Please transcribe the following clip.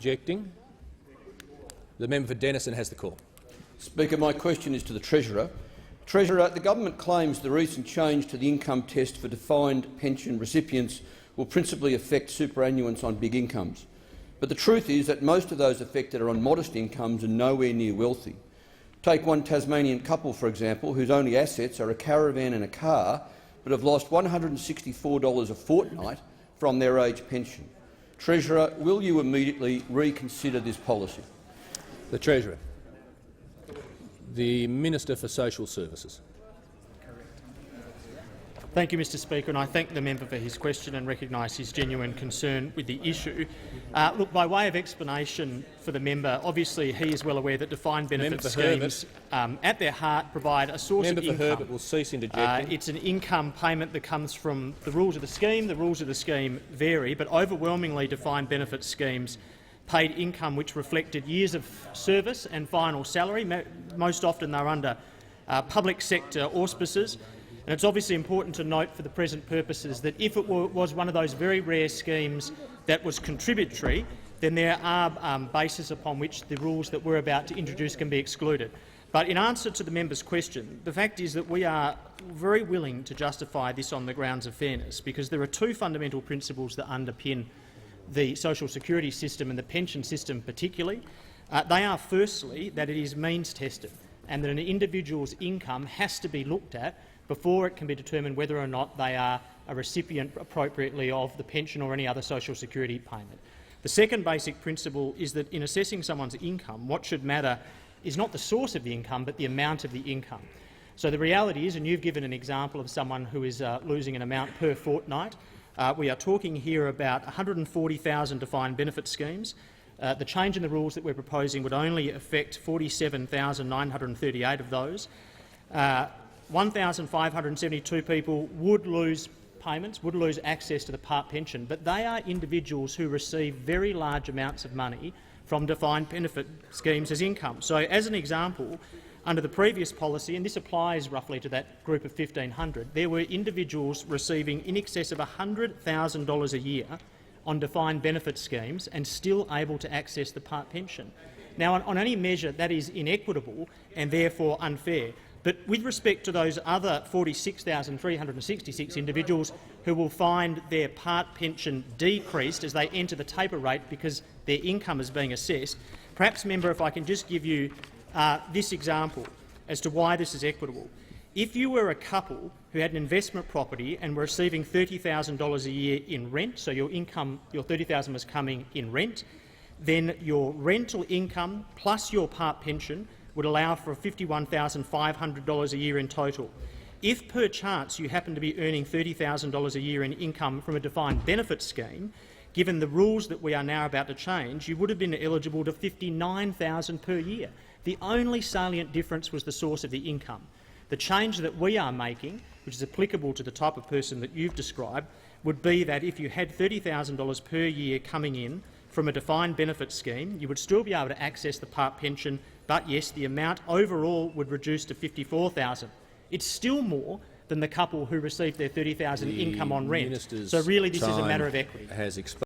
interjecting. The member for Denison has the call. Speaker, my question is to the Treasurer. Treasurer, the government claims the recent change to the income test for defined pension recipients will principally affect superannuants on big incomes. But the truth is that most of those affected are on modest incomes and nowhere near wealthy. Take one Tasmanian couple, for example, whose only assets are a caravan and a car, but have lost $164 a fortnight from their age pension. Treasurer, will you immediately reconsider this policy? The Treasurer. The Minister for Social Services. Thank you, Mr Speaker, and I thank the member for his question and recognise his genuine concern with the issue. Look, by way of explanation for the member, obviously he is well aware that defined benefit schemes at their heart provide a source of income. Herbert will cease interjecting. It's an income payment that comes from the rules of the scheme. The rules of the scheme vary, but overwhelmingly defined benefit schemes paid income which reflected years of service and final salary. Most often they're under public sector auspices. And it's obviously important to note for the present purposes that if it was one of those very rare schemes that was contributory, then there are bases upon which the rules that we're about to introduce can be excluded. But in answer to the member's question, the fact is that we are very willing to justify this on the grounds of fairness, because there are two fundamental principles that underpin the social security system and the pension system particularly. They are, firstly, that it is means-tested and that an individual's income has to be looked at before it can be determined whether or not they are a recipient appropriately of the pension or any other social security payment. The second basic principle is that in assessing someone's income, what should matter is not the source of the income but the amount of the income. So the reality is, and you've given an example of someone who is losing an amount per fortnight, we are talking here about 140,000 defined benefit schemes. The change in the rules that we're proposing would only affect 47,938 of those. 1,572 people would lose payments, would lose access to the part pension, but they are individuals who receive very large amounts of money from defined benefit schemes as income. So, as an example, under the previous policy, and this applies roughly to that group of 1,500, there were individuals receiving in excess of $100,000 a year on defined benefit schemes and still able to access the part pension. Now, on any measure, that is inequitable and therefore unfair. But with respect to those other 46,366 individuals who will find their part pension decreased as they enter the taper rate because their income is being assessed, perhaps, member, if I can just give you this example as to why this is equitable. If you were a couple who had an investment property and were receiving $30,000 a year in rent, so your income, your $30,000 was coming in rent, then your rental income plus your part pension would allow for $51,500 a year in total. If, per chance, you happen to be earning $30,000 a year in income from a defined benefit scheme, given the rules that we are now about to change, you would have been eligible to $59,000 per year. The only salient difference was the source of the income. The change that we are making, which is applicable to the type of person that you've described, would be that if you had $30,000 per year coming in from a defined benefit scheme, you would still be able to access the part pension, but yes, the amount overall would reduce to $54,000. It's still more than the couple who received their $30,000 income on rent. So really this is a matter of equity.